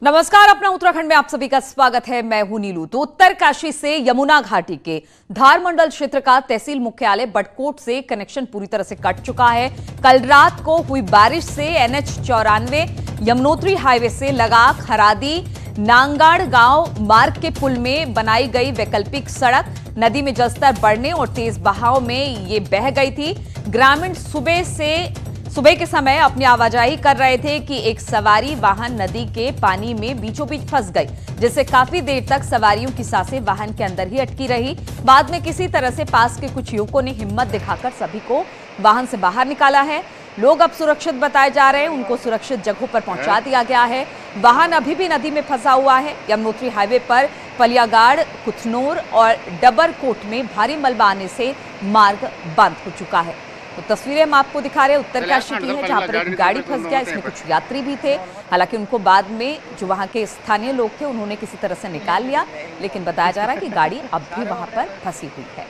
नमस्कार, अपना उत्तराखंड में आप सभी का स्वागत है। मैं हूं नीलू। तो उत्तरकाशी से यमुना घाटी के धार मंडल क्षेत्र का तहसील मुख्यालय बटकोट से कनेक्शन पूरी तरह से कट चुका है। कल रात को हुई बारिश से NH 94 यमुनोत्री हाईवे से लगा खरादी नांगाड़ गांव मार्ग के पुल में बनाई गई वैकल्पिक सड़क नदी में जलस्तर बढ़ने और तेज बहाव में ये बह गई थी। ग्रामीण सुबह के समय अपनी आवाजाही कर रहे थे कि एक सवारी वाहन नदी के पानी में बीचों बीच फंस गई, जिससे काफी देर तक सवारियों की सांसें वाहन के अंदर ही अटकी रही। बाद में किसी तरह से पास के कुछ युवकों ने हिम्मत दिखाकर सभी को वाहन से बाहर निकाला है। लोग अब सुरक्षित बताए जा रहे हैं, उनको सुरक्षित जगहों पर पहुंचा दिया गया है। वाहन अभी भी नदी में फंसा हुआ है। यमुनोत्री हाईवे पर पलियागाड़, कुथनोर और डबरकोट में भारी मलबा आने से मार्ग बंद हो चुका है। तो तस्वीरें हम आपको दिखा रहे हैं उत्तरकाशी की है, जहां पर एक गाड़ी फंस गया। इसमें कुछ यात्री भी थे, हालांकि उनको बाद में जो वहां के स्थानीय लोग थे उन्होंने किसी तरह से निकाल लिया, लेकिन बताया जा रहा है कि गाड़ी अब भी वहां पर फंसी हुई है।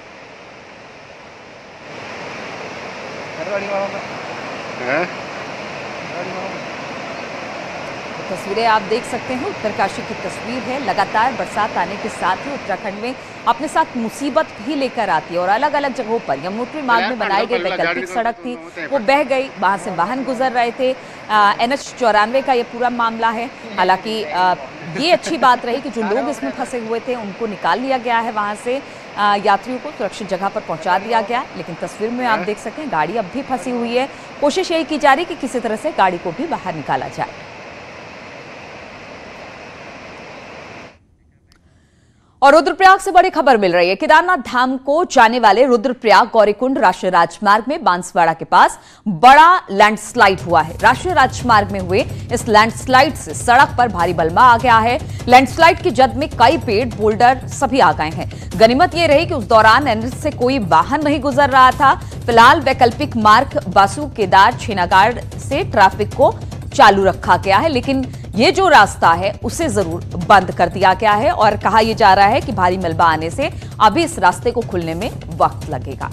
तस्वीरें आप देख सकते हैं, उत्तरकाशी की तस्वीर है। लगातार बरसात आने के साथ ही उत्तराखंड में अपने साथ मुसीबत भी लेकर आती है और अलग अलग जगहों पर यमुनोत्री मार्ग में बनाई गई वैकल्पिक सड़क थी, वो बह गई, वहां से वाहन गुजर रहे थे। NH 94 का ये पूरा मामला है। हालांकि ये अच्छी बात रही कि जो लोग इसमें फंसे हुए थे उनको निकाल लिया गया है, वहां से यात्रियों को सुरक्षित जगह पर पहुंचा दिया गया। लेकिन तस्वीर में आप देख सकते हैं गाड़ी अब भी फंसी हुई है। कोशिश यही की जा रही है कि किसी तरह से गाड़ी को भी बाहर निकाला जाए। और रुद्रप्रयाग से बड़ी खबर मिल रही है। केदारनाथ धाम को जाने वाले रुद्रप्रयाग गौरीकुंड राष्ट्रीय राजमार्ग में बांसवाड़ा के पास बड़ा लैंडस्लाइड हुआ है। राष्ट्रीय राजमार्ग में हुए इस लैंडस्लाइड से सड़क पर भारी मलबा आ गया है। लैंडस्लाइड की जद में कई पेड़, बोल्डर सभी आ गए हैं। गनीमत यह रही कि उस दौरान NH से कोई वाहन नहीं गुजर रहा था। फिलहाल वैकल्पिक मार्ग बासु केदार छेनागाड़ से ट्रैफिक को चालू रखा गया है, लेकिन ये जो रास्ता है उसे जरूर बंद कर दिया गया है और कहा यह जा रहा है कि भारी मलबा आने से अभी इस रास्ते को खुलने में वक्त लगेगा।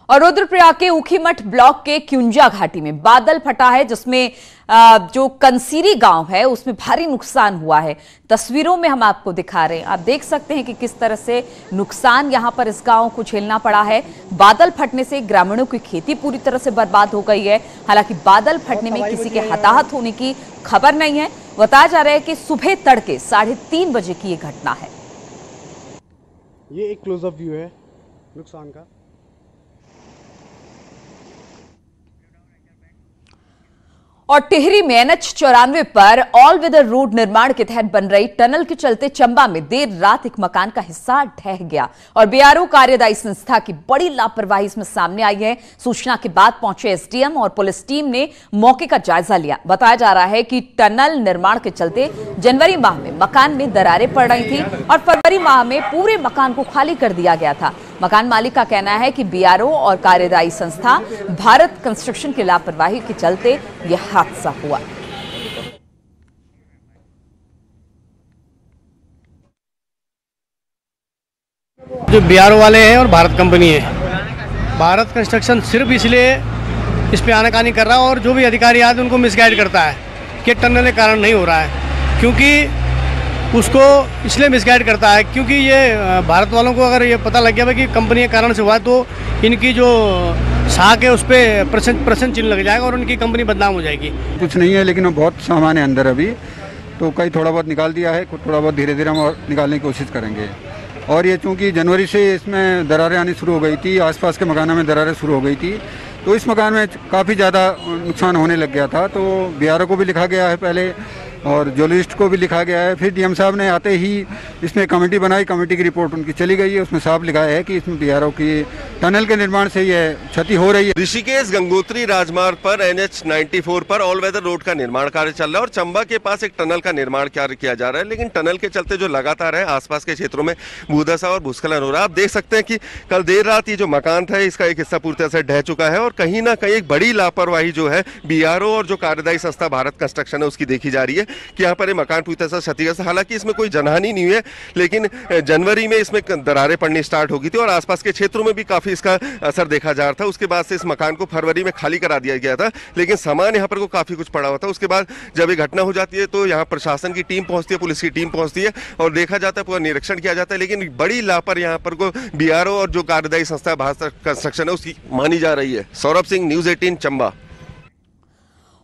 और रुद्रप्रयाग के ऊखीमठ ब्लॉक के क्युंजा घाटी में बादल फटा है, जिसमें जो कंसीरी गांव है उसमें भारी नुकसान हुआ है। तस्वीरों में हम आपको दिखा रहे हैं, आप देख सकते हैं कि किस तरह से नुकसान यहां पर इस गांव को झेलना पड़ा है। बादल फटने से ग्रामीणों की खेती पूरी तरह से बर्बाद हो गई है। हालांकि बादल फटने में किसी के हताहत होने की खबर नहीं है। बताया जा रहा है कि सुबह तड़के 3:30 बजे की यह घटना है। ये एक क्लोजअप व्यू है नुकसान का। और टिहरी में NH 94 पर ऑल वेदर रोड निर्माण के तहत बन रही टनल के चलते चंबा में देर रात एक मकान का हिस्सा ढह गया और BRO कार्यदायी संस्था की बड़ी लापरवाही इसमें सामने आई है। सूचना के बाद पहुंचे SDM और पुलिस टीम ने मौके का जायजा लिया। बताया जा रहा है कि टनल निर्माण के चलते जनवरी माह में मकान में दरारें पड़ रही थी और फरवरी माह में पूरे मकान को खाली कर दिया गया था। मकान मालिक का कहना है कि BRO और कार्यदायी संस्था भारत कंस्ट्रक्शन की लापरवाही के चलते यह हादसा हुआ। जो BRO वाले हैं और भारत कंपनी है, भारत कंस्ट्रक्शन सिर्फ इसलिए इस पे आनाकानी कर रहा है और जो भी अधिकारी आते उनको मिसगाइड करता है कि टनल के कारण नहीं हो रहा है, क्योंकि उसको इसलिए मिसगाइड करता है क्योंकि ये भारत वालों को अगर ये पता लग गया कि कंपनी के कारण से हुआ तो इनकी जो साख है उस पर प्रश्न चिन्ह लग जाएगा और उनकी कंपनी बदनाम हो जाएगी। कुछ नहीं है, लेकिन वो बहुत सामान है अंदर अभी, तो कई थोड़ा बहुत निकाल दिया है, थोड़ा बहुत धीरे धीरे हम और निकालने की कोशिश करेंगे। और ये चूँकि जनवरी से इसमें दरारें आनी शुरू हो गई थी, आसपास के मकानों में दरारें शुरू हो गई थी, तो इस मकान में काफ़ी ज़्यादा नुकसान होने लग गया था। तो BRO को भी लिखा गया है पहले और ज्वेलरिस्ट को भी लिखा गया है। फिर DM साहब ने आते ही इसमें कमेटी बनाई, कमेटी की रिपोर्ट उनकी चली गई है। उसमें साफ लिखा है कि इसमें BRO की टनल के निर्माण से यह क्षति हो रही है। ऋषिकेश गंगोत्री राजमार्ग पर NH 94 पर ऑल वेदर रोड का निर्माण कार्य चल रहा है और चंबा के पास एक टनल का निर्माण कार्य किया जा रहा है, लेकिन टनल के चलते जो लगातार है आसपास के क्षेत्रों में भूधसा और भूस्खलन हो रहा है। आप देख सकते हैं कि कल देर रात ये जो मकान था इसका एक हिस्सा पूरी तरह से ढह चुका है और कहीं ना कहीं एक बड़ी लापरवाही जो है BRO और जो कार्यदायी संस्था भारत कंस्ट्रक्शन है उसकी देखी जा रही है। कि यहाँ पर ये मकान पूरी तरह से क्षतिग्रस्त, हालांकि इसमें कोई जनहानि नहीं हुई है, लेकिन जनवरी में इसमें दरारें पड़नी स्टार्ट हो गई थी और आसपास के क्षेत्रों में भी काफी इसका असर देखा जा रहा था। उसके बाद से इस मकान को फरवरी में खाली करा दिया गया था, लेकिन सामान यहाँ पर को काफी कुछ पड़ा हुआ था। उसके बाद जब ये घटना हो जाती है तो यहाँ प्रशासन की टीम पहुंचती है, पुलिस की टीम पहुंचती है और देखा जाता है, पूरा निरीक्षण किया जाता है, लेकिन बड़ी लापरवाही यहाँ पर को बीआरओ और जो कार्यदायी संस्था भारत कंस्ट्रक्शन है उसकी मानी जा रही है। सौरभ सिंह, न्यूज़ 18 चंबा।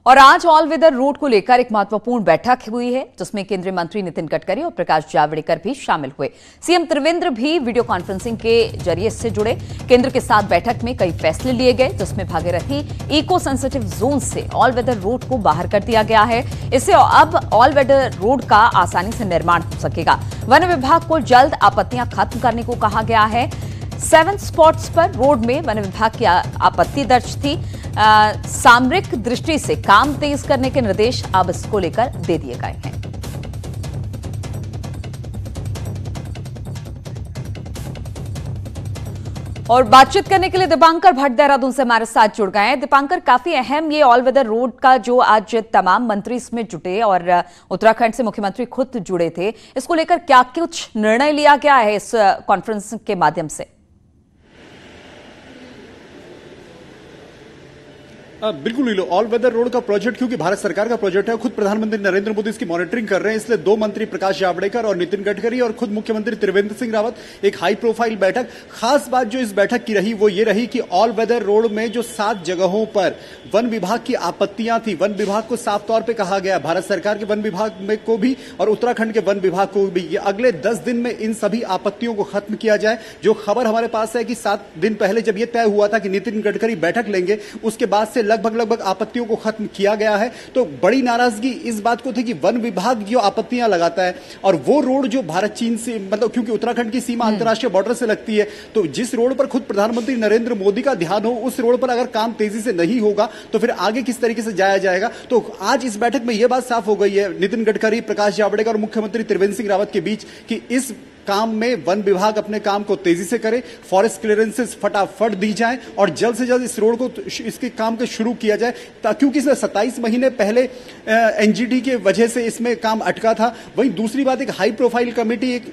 और आज ऑल वेदर रोड को लेकर एक महत्वपूर्ण बैठक हुई है, जिसमें केंद्रीय मंत्री नितिन गडकरी और प्रकाश जावड़ेकर भी शामिल हुए। सीएम त्रिवेंद्र भी वीडियो कॉन्फ्रेंसिंग के जरिए इससे जुड़े। केंद्र के साथ बैठक में कई फैसले लिए गए, जिसमें भागीरथी इको सेंसिटिव जोन से ऑल वेदर रोड को बाहर कर दिया गया है। इससे अब ऑल वेदर रोड का आसानी से निर्माण हो सकेगा। वन विभाग को जल्द आपत्तियां खत्म करने को कहा गया है। 7 स्पॉट्स पर रोड में वन विभाग की आपत्ति दर्ज थी। सामरिक दृष्टि से काम तेज करने के निर्देश अब इसको लेकर दे दिए गए हैं। और बातचीत करने के लिए दीपांकर भट्ट देहरादून से हमारे साथ जुड़ गए हैं। दीपांकर, काफी अहम ये ऑल वेदर रोड का जो आज तमाम मंत्री इसमें जुटे और उत्तराखंड से मुख्यमंत्री खुद जुड़े थे, इसको लेकर क्या कुछ निर्णय लिया गया है इस कॉन्फ्रेंस के माध्यम से? बिल्कुल नीलो, ऑल वेदर रोड का प्रोजेक्ट क्योंकि भारत सरकार का प्रोजेक्ट है, खुद प्रधानमंत्री नरेंद्र मोदी इसकी मॉनिटरिंग कर रहे हैं, इसलिए 2 मंत्री प्रकाश जावड़ेकर और नितिन गडकरी और खुद मुख्यमंत्री त्रिवेंद्र सिंह रावत एक हाई प्रोफाइल बैठक। खास बात जो इस बैठक की रही वो ये रही कि ऑल वेदर रोड में जो 7 जगहों पर वन विभाग की आपत्तियां थी, वन विभाग को साफ तौर पर कहा गया, भारत सरकार के वन विभाग में को भी और उत्तराखंड के वन विभाग को भी, अगले 10 दिन में इन सभी आपत्तियों को खत्म किया जाए। जो खबर हमारे पास है कि 7 दिन पहले जब यह तय हुआ था कि नितिन गडकरी बैठक लेंगे, उसके बाद से लगभग आपत्तियों को खत्म किया गया है। तो बड़ी नाराजगी इस बात को थी कि वन विभाग जो आपत्तियां लगाता है और वो रोड जो भारत चीन से, मतलब क्योंकि उत्तराखंड की सीमा अंतर्राष्ट्रीय बॉर्डर से लगती है, तो जिस रोड पर खुद प्रधानमंत्री नरेंद्र मोदी का ध्यान हो, उस रोड पर अगर काम तेजी से नहीं होगा तो फिर आगे किस तरीके से जाया जाएगा। तो आज इस बैठक में यह बात साफ हो गई है नितिन गडकरी, प्रकाश जावड़ेकर और मुख्यमंत्री त्रिवेंद्र सिंह रावत के बीच कि इस काम में वन विभाग अपने काम को तेजी से करे, फॉरेस्ट क्लियरेंसेस फटाफट दी जाए और जल्द से जल्द इस रोड को, इसके काम को शुरू किया जाए, क्योंकि इसमें 27 महीने पहले एनजीटी के वजह से इसमें काम अटका था। वहीं दूसरी बात, एक हाई प्रोफाइल कमेटी, एक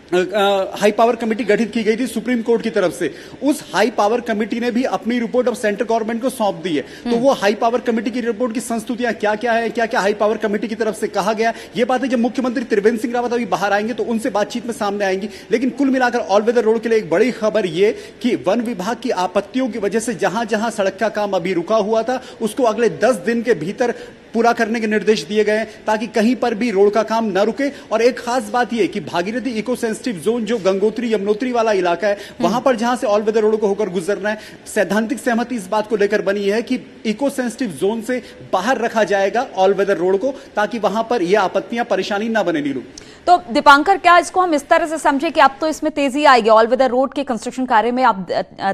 हाई पावर कमेटी गठित की गई थी सुप्रीम कोर्ट की तरफ से। उस हाई पावर कमेटी ने भी अपनी रिपोर्ट अब सेंट्रल गवर्नमेंट को सौंप दी है। तो वो हाई पावर कमेटी की रिपोर्ट की संस्तुतियां क्या क्या है, क्या क्या हाई पावर कमेटी की तरफ से कहा गया, ये बातें जब मुख्यमंत्री त्रिवेंद्र सिंह रावत अभी बाहर आएंगे तो उनसे बातचीत में सामने आएंगी। लेकिन कुल मिलाकर ऑल वेदर रोड के लिए एक बड़ी खबर ये कि वन विभाग की आपत्तियों की वजह से जहां जहां सड़क का काम अभी रुका हुआ था, उसको अगले 10 दिन के भीतर पूरा करने के निर्देश दिए गए ताकि कहीं पर भी रोड का काम न रुके। और एक खास बात यह कि भागीरथी इको सेंसिटिव जोन जो गंगोत्री यमुनोत्री वाला इलाका है, वहां पर जहां से ऑल वेदर रोड को होकर गुजरना है, सैद्धांतिक सहमति इस बात को लेकर बनी है कि इको सेंसिटिव जोन से बाहर रखा जाएगा ऑल वेदर रोड को, ताकि वहां पर यह आपत्तियां परेशानी ना बने। नीलू, तो दीपांकर, क्या इसको हम इस तरह से समझे कि अब तो इसमें तेजी आएगी, ऑल वेदर रोड के कंस्ट्रक्शन कार्य में अब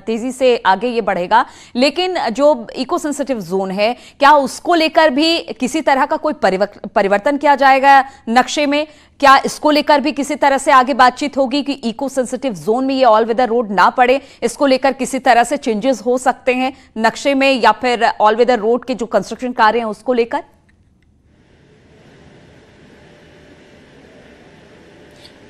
तेजी से आगे ये बढ़ेगा, लेकिन जो इको सेंसिटिव जोन है, क्या उसको लेकर भी किसी तरह का कोई परिवर्तन किया जाएगा नक्शे में? क्या इसको लेकर भी किसी तरह से आगे बातचीत होगी कि इको सेंसिटिव जोन में ये ऑल वेदर रोड ना पड़े? इसको लेकर किसी तरह से चेंजेस हो सकते हैं नक्शे में या फिर ऑल वेदर रोड के जो कंस्ट्रक्शन कार्य हैं उसको लेकर?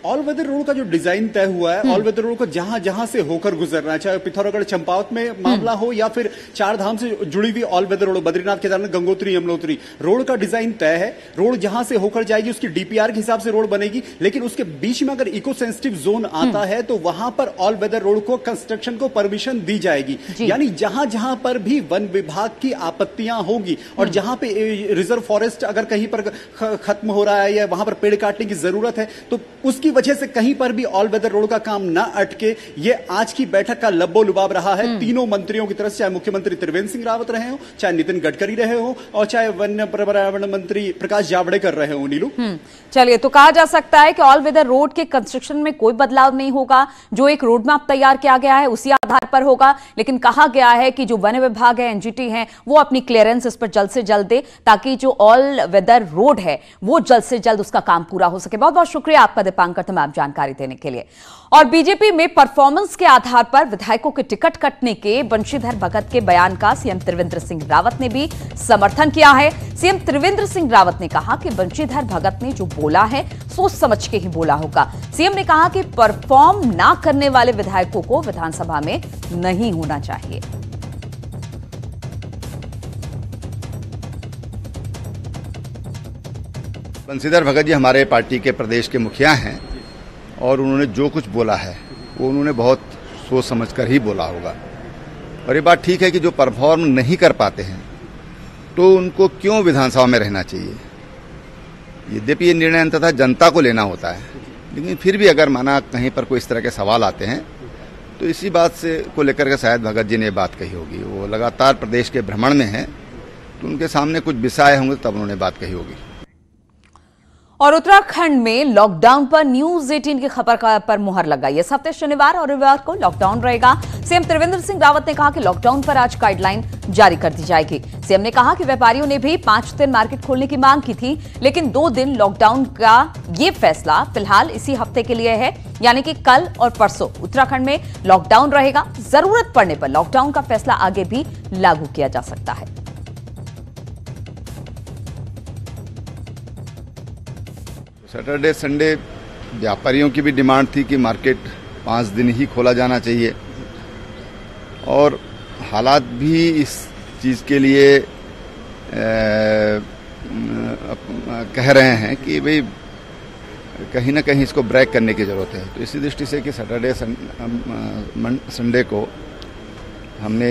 ऑल वेदर रोड का जो डिजाइन तय हुआ है, ऑल वेदर रोड को जहां जहां से होकर गुजरना है, चाहे पिथौरागढ़ चंपावत में मामला हो या फिर चार धाम से जुड़ी हुई all weather road, Badrinath Kedarnath Gangotri Yamunotri, road का डिजाइन तय है। रोड जहां से होकर जाएगी उसकी डीपीआर के हिसाब से रोड बनेगी, लेकिन उसके बीच में अगर इको सेंसिटिव जोन आता है तो वहां पर ऑल वेदर रोड को कंस्ट्रक्शन को परमिशन दी जाएगी। यानी जहां जहां पर भी वन विभाग की आपत्तियां होगी और जहां पे रिजर्व फॉरेस्ट अगर कहीं पर खत्म हो रहा है या वहां पर पेड़ काटने की जरूरत है, तो उसकी वजह से कहीं पर भी ऑल वेदर रोड का काम ना अटके। ये आज की बैठक का लब्बो लुबाब रहा है तीनों मंत्रियों की तरफ से, चाहे मुख्यमंत्री त्रिवेंद्र सिंह रावत रहे हो, चाहे नितिन गडकरी रहे हो और चाहे वन पर्यावरण मंत्री प्रकाश जावड़ेकर रहे हो। नीलू, चलिए, तो कहा जा सकता है कि ऑल वेदर रोड के कंस्ट्रक्शन में कोई बदलाव नहीं होगा, जो एक रोड मैप तैयार किया गया है उसी आधार पर होगा, लेकिन कहा गया है कि जो वन विभाग है, एनजीटी है, वो अपनी क्लियरेंस इस पर जल्द से जल्द दे ताकि जो ऑल वेदर रोड है वो जल्द से जल्द उसका काम पूरा हो सके। बहुत बहुत शुक्रिया आपका दीपांकर। पर तमाम जानकारी देने के लिए। और बीजेपी में परफॉर्मेंस के आधार पर विधायकों के टिकट कटने के बंशीधर भगत के बयान का सीएम त्रिवेंद्र सिंह रावत ने भी समर्थन किया है। सीएम त्रिवेंद्र सिंह रावत ने कहा कि बंशीधर भगत ने जो बोला है सोच समझ के ही बोला होगा। सीएम ने कहा कि परफॉर्म ना करने वाले विधायकों को विधानसभा में नहीं होना चाहिए। बंशीधर भगत जी हमारे पार्टी के प्रदेश के मुखिया हैं और उन्होंने जो कुछ बोला है वो उन्होंने बहुत सोच समझकर ही बोला होगा। और ये बात ठीक है कि जो परफॉर्म नहीं कर पाते हैं तो उनको क्यों विधानसभा में रहना चाहिए। यद्यपि ये निर्णय अंततः जनता को लेना होता है, लेकिन फिर भी अगर माना कहीं पर कोई इस तरह के सवाल आते हैं तो इसी बात से को लेकर के शायद भगत जी ने बात कही होगी। वो लगातार प्रदेश के भ्रमण में हैं तो उनके सामने कुछ विषय आए होंगे तब उन्होंने बात कही होगी। और उत्तराखंड में लॉकडाउन पर न्यूज 18 की खबर पर मुहर लग गई। इस हफ्ते शनिवार और रविवार को लॉकडाउन रहेगा। सीएम त्रिवेंद्र सिंह रावत ने कहा कि लॉकडाउन पर आज गाइडलाइन जारी कर दी जाएगी। सीएम ने कहा कि व्यापारियों ने भी 5 दिन मार्केट खोलने की मांग की थी, लेकिन 2 दिन लॉकडाउन का ये फैसला फिलहाल इसी हफ्ते के लिए है, यानी कि कल और परसों उत्तराखंड में लॉकडाउन रहेगा। जरूरत पड़ने पर लॉकडाउन का फैसला आगे भी लागू किया जा सकता है। सैटरडे संडे व्यापारियों की भी डिमांड थी कि मार्केट 5 दिन ही खोला जाना चाहिए और हालात भी इस चीज़ के लिए कह रहे हैं कि भाई कहीं ना कहीं इसको ब्रेक करने की ज़रूरत है। तो इसी दृष्टि से कि सैटरडे संडे को हमने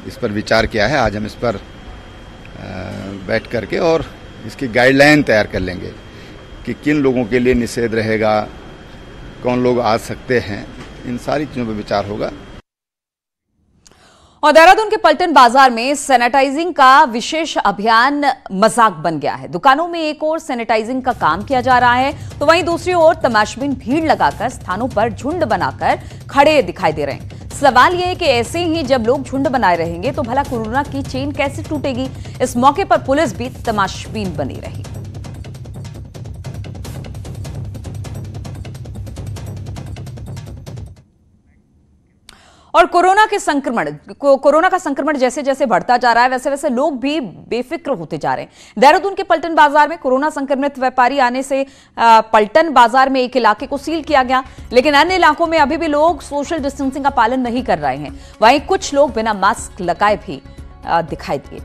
इस पर विचार किया है। आज हम इस पर बैठ करके और इसकी गाइडलाइन तैयार कर लेंगे कि किन लोगों के लिए निषेध रहेगा, कौन लोग आ सकते हैं, इन सारी चीज़ों पर विचार होगा। और देहरादून के पलटन बाजार में सैनिटाइजिंग का विशेष अभियान मजाक बन गया है। दुकानों में एक ओर सैनिटाइजिंग का काम किया जा रहा है तो वहीं दूसरी ओर तमाशबीन भीड़ लगाकर स्थानों पर झुंड बनाकर खड़े दिखाई दे रहे हैं। सवाल यह है कि ऐसे ही जब लोग झुंड बनाए रहेंगे तो भला कोरोना की चेन कैसे टूटेगी। इस मौके पर पुलिस भी तमाशबीन बनी रही। और कोरोना का संक्रमण जैसे जैसे बढ़ता जा रहा है वैसे वैसे लोग भी बेफिक्र होते जा रहे हैं। देहरादून के पलटन बाजार में कोरोना संक्रमित व्यापारी आने से पलटन बाजार में एक इलाके को सील किया गया, लेकिन अन्य इलाकों में अभी भी लोग सोशल डिस्टेंसिंग का पालन नहीं कर रहे हैं। वहीं कुछ लोग बिना मास्क लगाए भी दिखाई दिए।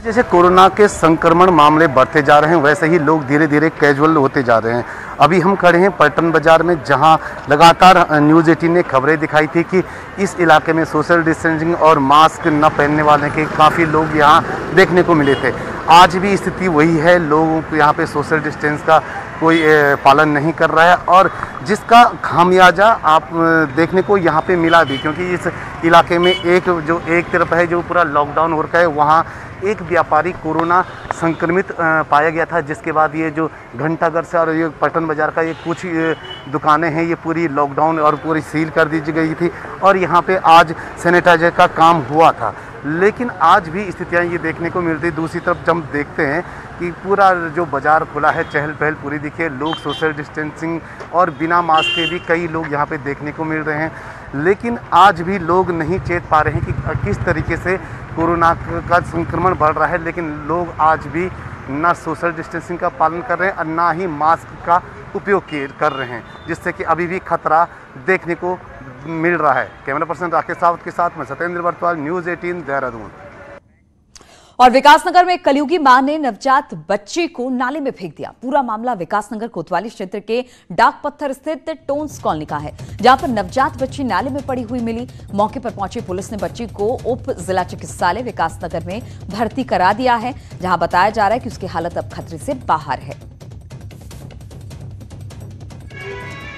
जैसे कोरोना के संक्रमण मामले बढ़ते जा रहे हैं वैसे ही लोग धीरे धीरे कैजुअल होते जा रहे हैं। अभी हम खड़े हैं पलटन बाजार में, जहां लगातार न्यूज़ 18 ने खबरें दिखाई थी कि इस इलाके में सोशल डिस्टेंसिंग और मास्क न पहनने वाले के काफ़ी लोग यहां देखने को मिले थे। आज भी स्थिति वही है, लोगों को यहाँ पे सोशल डिस्टेंस का कोई पालन नहीं कर रहा है और जिसका खामियाजा आप देखने को यहाँ पे मिला भी, क्योंकि इस इलाके में एक तरफ है जो पूरा लॉकडाउन हो रखा है, वहाँ एक व्यापारी कोरोना संक्रमित पाया गया था, जिसके बाद ये जो घंटाघर से और ये पलटन बाजार का ये कुछ दुकानें हैं ये पूरी लॉकडाउन और पूरी सील कर दी गई थी और यहाँ पे आज सैनिटाइजर का काम हुआ था। लेकिन आज भी स्थितियाँ ये देखने को मिलती। दूसरी तरफ जब हम देखते हैं कि पूरा जो बाज़ार खुला है, चहल पहल पूरी दिखे, लोग सोशल डिस्टेंसिंग और बिना मास्क के भी कई लोग यहाँ पे देखने को मिल रहे हैं, लेकिन आज भी लोग नहीं चेत पा रहे हैं कि किस तरीके से कोरोना का संक्रमण बढ़ रहा है। लेकिन लोग आज भी ना सोशल डिस्टेंसिंग का पालन कर रहे हैं और ना ही मास्क का उपयोग कर रहे हैं, जिससे कि अभी भी खतरा देखने को मिल रहा है। कैमरा पर्सन राकेश सावत के साथ मैं सत्येंद्र बर्तवाल, न्यूज़ 18 देहरादून। और विकासनगर में कलयुगी मां ने नवजात बच्ची को नाले में फेंक दिया। पूरा मामला विकासनगर कोतवाली क्षेत्र के डाक पत्थर स्थित टोन्स कॉलोनी का है, जहां पर नवजात बच्ची नाले में पड़ी हुई मिली। मौके पर पहुंची पुलिस ने बच्ची को उप जिला चिकित्सालय विकासनगर में भर्ती करा दिया है, जहां बताया जा रहा है कि उसकी हालत अब खतरे से बाहर है।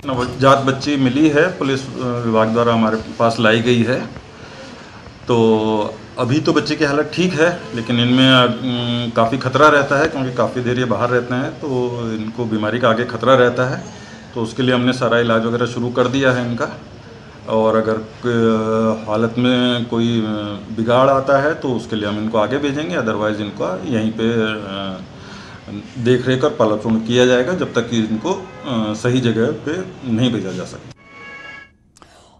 नवजात बच्ची मिली है, पुलिस विभाग द्वारा हमारे पास लाई गई है। तो अभी तो बच्चे की हालत ठीक है, लेकिन इनमें काफ़ी खतरा रहता है, क्योंकि काफ़ी देर ये बाहर रहते हैं तो इनको बीमारी का आगे खतरा रहता है। तो उसके लिए हमने सारा इलाज वगैरह शुरू कर दिया है इनका, और अगर हालत में कोई बिगाड़ आता है तो उसके लिए हम इनको आगे भेजेंगे, अदरवाइज़ इनको यहीं पे देख रेख और पालन किया जाएगा जब तक कि इनको सही जगह पे नहीं भेजा जा सके।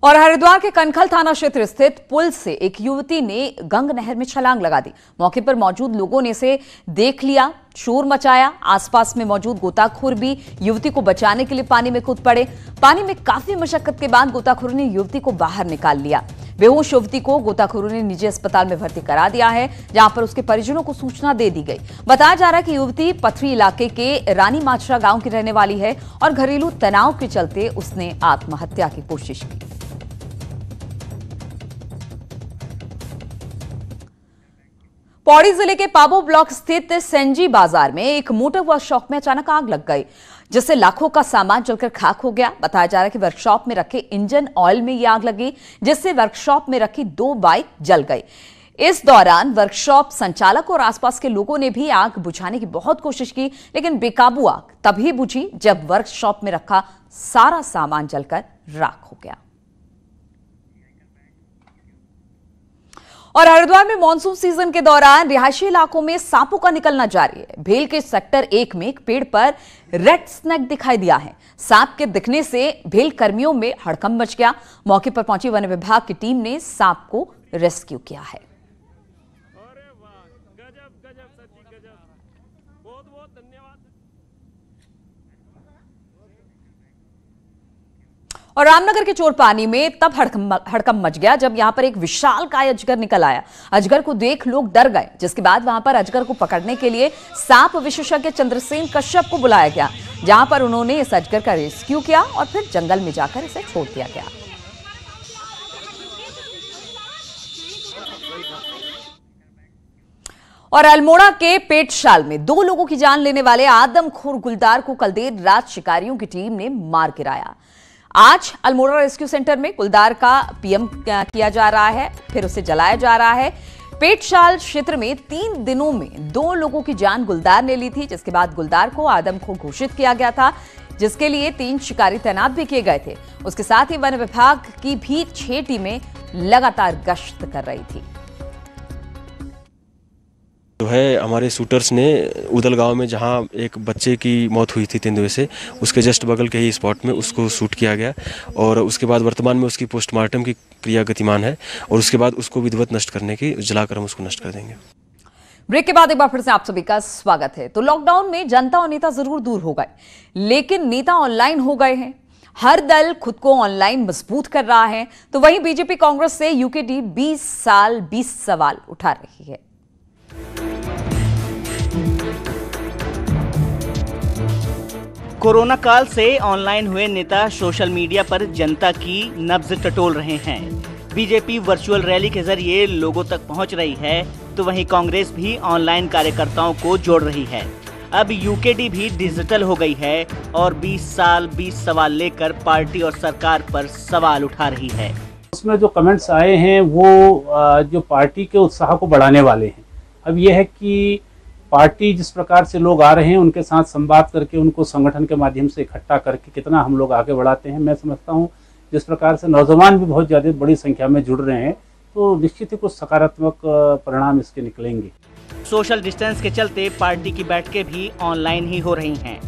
और हरिद्वार के कनखल थाना क्षेत्र स्थित पुल से एक युवती ने गंग नहर में छलांग लगा दी। मौके पर मौजूद लोगों ने इसे देख लिया, शोर मचाया। आसपास में मौजूद गोताखोर भी युवती को बचाने के लिए पानी में कूद पड़े। पानी में काफी मशक्कत के बाद गोताखोरों ने युवती को बाहर निकाल लिया। बेहोश युवती को गोताखोरों ने निजी अस्पताल में भर्ती करा दिया है, जहां पर उसके परिजनों को सूचना दे दी गई। बताया जा रहा है कि युवती पथरी इलाके के रानी माचरा गांव की रहने वाली है और घरेलू तनाव के चलते उसने आत्महत्या की कोशिश की। पौड़ी जिले के पाबो ब्लॉक स्थित सेंजी बाजार में एक मोटर वर्कशॉप में अचानक आग लग गई, जिससे लाखों का सामान जलकर खाक हो गया। बताया जा रहा है कि वर्कशॉप में रखे इंजन ऑयल में यह आग लगी, जिससे वर्कशॉप में रखी 2 बाइक जल गई। इस दौरान वर्कशॉप संचालक और आसपास के लोगों ने भी आग बुझाने की बहुत कोशिश की, लेकिन बेकाबू आग तभी बुझी जब वर्कशॉप में रखा सारा सामान जलकर राख हो गया। और हरिद्वार में मानसून सीजन के दौरान रिहायशी इलाकों में सांपों का निकलना जारी है। भेल के सेक्टर 1 में एक पेड़ पर रेड स्नेक दिखाई दिया है। सांप के दिखने से भेल कर्मियों में हड़कंप मच गया। मौके पर पहुंची वन विभाग की टीम ने सांप को रेस्क्यू किया है। और रामनगर के चोरपानी में तब हड़कंप मच गया जब यहां पर एक विशालकाय अजगर निकल आया। अजगर को देख लोग डर गए, जिसके बाद वहां पर अजगर को पकड़ने के लिए सांप विशेषज्ञ चंद्रसेन कश्यप को बुलाया गया, जहां पर उन्होंने इस अजगर का रेस्क्यू किया और फिर जंगल में जाकर इसे छोड़ दिया गया। और अल्मोड़ा के पेटशाल में 2 लोगों की जान लेने वाले आदमखोर गुलदार को कल देर रात शिकारियों की टीम ने मार गिराया। आज अल्मोड़ा रेस्क्यू सेंटर में गुलदार का पीएम किया जा रहा है, फिर उसे जलाया जा रहा है। पेटशाल क्षेत्र में 3 दिनों में 2 लोगों की जान गुलदार ने ली थी, जिसके बाद गुलदार को आदमखोर घोषित किया गया था, जिसके लिए 3 शिकारी तैनात भी किए गए थे। उसके साथ ही वन विभाग की भी 6 टीमें लगातार गश्त कर रही थी। जो है हमारे शूटर्स ने उदल गांव में जहां एक बच्चे की मौत हुई थी तेंदुए से, उसके जस्ट बगल के ही स्पॉट में उसको शूट किया गया और उसके बाद वर्तमान में उसकी पोस्टमार्टम की क्रिया गतिमान है और उसके बाद उसको विधिवत नष्ट करने की जलाकर हम उसको नष्ट कर देंगे। ब्रेक के बाद एक बार फिर से आप सभी का स्वागत है। तो लॉकडाउन में जनता और नेता जरूर दूर हो गए, लेकिन नेता ऑनलाइन हो गए हैं। हर दल खुद को ऑनलाइन मजबूत कर रहा है, तो वहीं बीजेपी कांग्रेस से यूकेडी 20 साल 20 सवाल उठा रही है। कोरोना काल से ऑनलाइन हुए नेता सोशल मीडिया पर जनता की नब्ज टटोल रहे हैं। बीजेपी वर्चुअल रैली के जरिए लोगों तक पहुंच रही है, तो वहीं कांग्रेस भी ऑनलाइन कार्यकर्ताओं को जोड़ रही है। अब यूकेडी भी डिजिटल हो गई है और 20 साल 20 सवाल लेकर पार्टी और सरकार पर सवाल उठा रही है। उसमें जो कमेंट्स आए हैं वो जो पार्टी के उत्साह को बढ़ाने वाले हैं। अब यह है कि पार्टी जिस प्रकार से लोग आ रहे हैं उनके साथ संवाद करके उनको संगठन के माध्यम से इकट्ठा करके कितना हम लोग आगे बढ़ाते हैं। मैं समझता हूं जिस प्रकार से नौजवान भी बहुत ज़्यादा बड़ी संख्या में जुड़ रहे हैं, तो निश्चित ही कुछ सकारात्मक परिणाम इसके निकलेंगे। सोशल डिस्टेंस के चलते पार्टी की बैठकें भी ऑनलाइन ही हो रही हैं।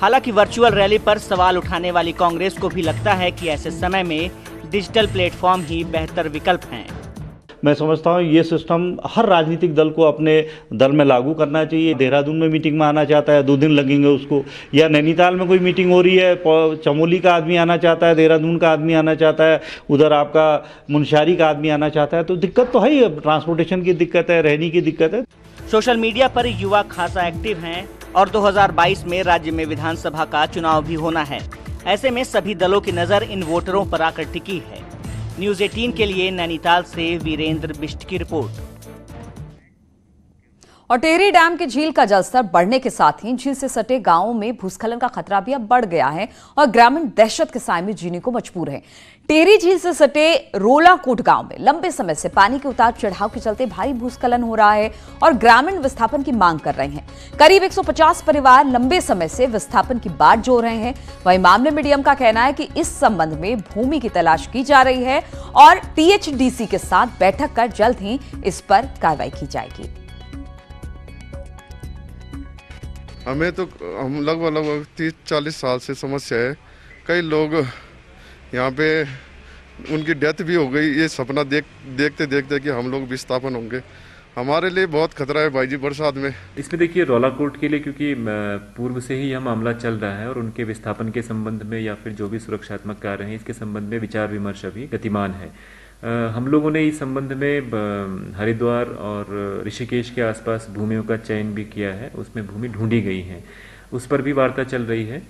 हालांकि वर्चुअल रैली पर सवाल उठाने वाली कांग्रेस को भी लगता है कि ऐसे समय में डिजिटल प्लेटफॉर्म ही बेहतर विकल्प हैं। मैं समझता हूँ ये सिस्टम हर राजनीतिक दल को अपने दल में लागू करना चाहिए। देहरादून में मीटिंग में आना चाहता है 2 दिन लगेंगे उसको, या नैनीताल में कोई मीटिंग हो रही है, चमोली का आदमी आना चाहता है, देहरादून का आदमी आना चाहता है, उधर आपका मुनस्यारी का आदमी आना चाहता है, तो दिक्कत तो है ही। ट्रांसपोर्टेशन की दिक्कत है, रहने की दिक्कत है। सोशल मीडिया पर युवा खासा एक्टिव हैं और 2022 में राज्य में विधानसभा का चुनाव भी होना है। ऐसे में सभी दलों की नजर इन वोटरों पर आकर टिकी है। न्यूज़ 18 के लिए नैनीताल से वीरेंद्र बिष्ट की रिपोर्ट। और टेहरी डैम की झील का जलस्तर बढ़ने के साथ ही झील से सटे गांवों में भूस्खलन का खतरा भी अब बढ़ गया है और ग्रामीण दहशत के साए में जीने को मजबूर हैं। टेहरी झील से सटे रोलाकोट गांव में लंबे समय से पानी के उतार चढ़ाव के चलते भारी भूस्खलन हो रहा है और ग्रामीण विस्थापन की मांग कर रहे हैं। करीब 150 परिवार लंबे समय से विस्थापन की बाट जोड़ रहे हैं। वहीं मामले में डीएम का कहना है कि इस संबंध में भूमि की तलाश की जा रही है और टीएचडीसी के साथ बैठक कर जल्द ही इस पर कार्रवाई की जाएगी। हमें तो हम लगभग 30-40 साल से समस्या है। कई लोग यहाँ पे उनकी डेथ भी हो गई, ये सपना देखते देखते कि हम लोग विस्थापन होंगे। हमारे लिए बहुत खतरा है भाई जी बरसात में। इसमें देखिए रौला कोर्ट के लिए, क्योंकि पूर्व से ही यह मामला चल रहा है और उनके विस्थापन के संबंध में या फिर जो भी सुरक्षात्मक कार्य हैं इसके संबंध में विचार विमर्श अभी गतिमान है। हम लोगों ने इस संबंध में हरिद्वार और ऋषिकेश के आसपास भूमियों का चयन भी किया है, उसमें भूमि ढूंढी गई है, उस पर भी वार्ता चल रही है।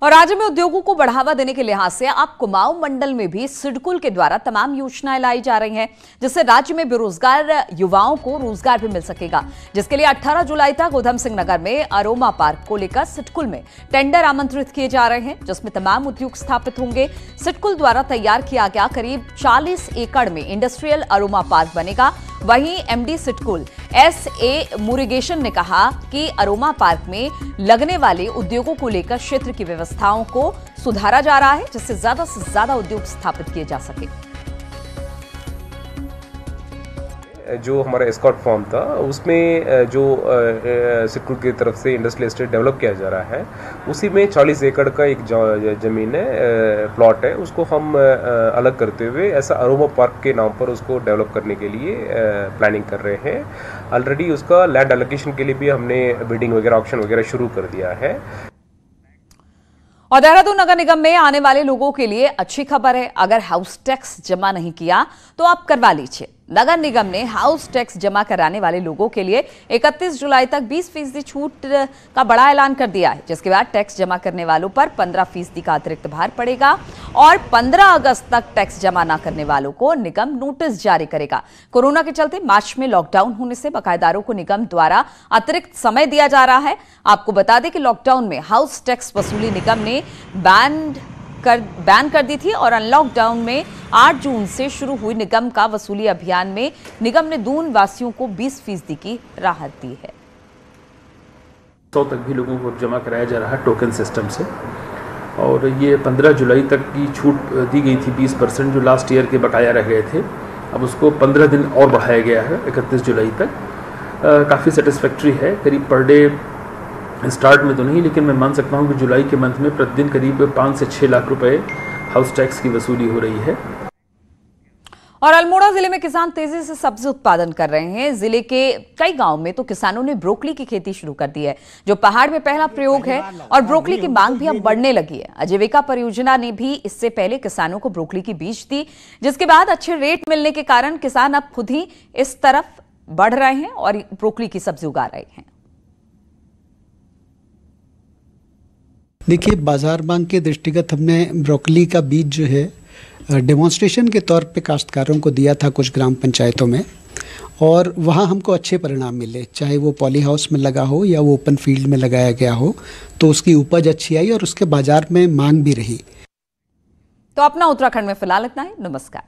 और राज्य में उद्योगों को बढ़ावा देने के लिहाज से अब कुमाऊं मंडल में भी सिडकुल के द्वारा तमाम योजनाएं लाई जा रही हैं, जिससे राज्य में बेरोजगार युवाओं को रोजगार भी मिल सकेगा। जिसके लिए 18 जुलाई तक उधम सिंह नगर में अरोमा पार्क को लेकर सिडकुल में टेंडर आमंत्रित किए जा रहे हैं, जिसमें तमाम उद्योग स्थापित होंगे। सिडकुल द्वारा तैयार किया गया करीब 40 एकड़ में इंडस्ट्रियल अरोमा पार्क बनेगा। वहीं एमडी सिडकुल SA मुरुगेशन ने कहा कि अरोमा पार्क में लगने वाले उद्योगों को लेकर क्षेत्र की व्यवस्थाओं को सुधारा जा रहा है, जिससे ज्यादा से ज्यादा उद्योग स्थापित किए जा सके। जो हमारा एस्कॉर्ट फॉर्म था उसमें जो सिडकुल की तरफ से इंडस्ट्रियल एस्टेट डेवलप किया जा रहा है, उसी में 40 एकड़ का एक जमीन है, प्लॉट है, उसको हम अलग करते हुए ऐसा अरोमा पार्क के नाम पर उसको डेवलप करने के लिए प्लानिंग कर रहे हैं। ऑलरेडी उसका लैंड एलोकेशन के लिए भी हमने बिडिंग वगैरह ऑक्शन वगैरह शुरू कर दिया है। और देहरादून नगर निगम में आने वाले लोगों के लिए अच्छी खबर है। अगर हाउस टैक्स जमा नहीं किया तो आप करवा लीजिए। नगर निगम ने हाउस टैक्स जमा कराने वाले लोगों के लिए 31 जुलाई तक 20% छूट का बड़ा ऐलान कर दिया है, जिसके बाद टैक्स जमा करने वालों पर 15% का अतिरिक्त भार पड़ेगा और 15 अगस्त तक टैक्स जमा न करने वालों को निगम नोटिस जारी करेगा। कोरोना के चलते मार्च में लॉकडाउन होने से बकायेदारों को निगम द्वारा अतिरिक्त समय दिया जा रहा है। आपको बता दें कि लॉकडाउन में हाउस टैक्स वसूली निगम ने बैन कर दी थी और अनलॉकडाउन में 8 जून से शुरू हुई निगम का वसूली अभियान में निगम ने दून वासियों को 20% की राहत दी है। 100 तक भी लोगों को जमा कराया जा रहा है टोकन सिस्टम से, और ये 15 जुलाई तक की छूट दी गई थी 20% जो लास्ट ईयर के बकाया रह गए थे, अब उसको 15 दिन और बढ़ाया गया है 31 जुलाई तक। काफ़ी सेटिस्फैक्ट्री है। करीब पर डे स्टार्ट में तो नहीं, लेकिन मैं मान सकता हूं कि जुलाई के मंथ में प्रतिदिन करीब 5 से 6 लाख रुपए हाउस टैक्स की वसूली हो रही है। और अल्मोड़ा जिले में किसान तेजी से सब्जी उत्पादन कर रहे हैं। जिले के कई गांव में तो किसानों ने ब्रोकली की खेती शुरू कर दी है, जो पहाड़ में पहला प्रयोग है और ब्रोकली की मांग भी अब बढ़ने लगी है। आजीविका परियोजना ने भी इससे पहले किसानों को ब्रोकली की बीज दी, जिसके बाद अच्छे रेट मिलने के कारण किसान अब खुद ही इस तरफ बढ़ रहे हैं और ब्रोकली की सब्जी उगा रहे हैं। देखिए, बाजार मांग के दृष्टिगत हमने ब्रोकली का बीज जो है डेमोन्स्ट्रेशन के तौर पे काश्तकारों को दिया था कुछ ग्राम पंचायतों में, और वहाँ हमको अच्छे परिणाम मिले। चाहे वो पॉली हाउस में लगा हो या वो ओपन फील्ड में लगाया गया हो, तो उसकी उपज अच्छी आई और उसके बाजार में मांग भी रही। तो अपना उत्तराखंड में फिलहाल इतना ही। नमस्कार।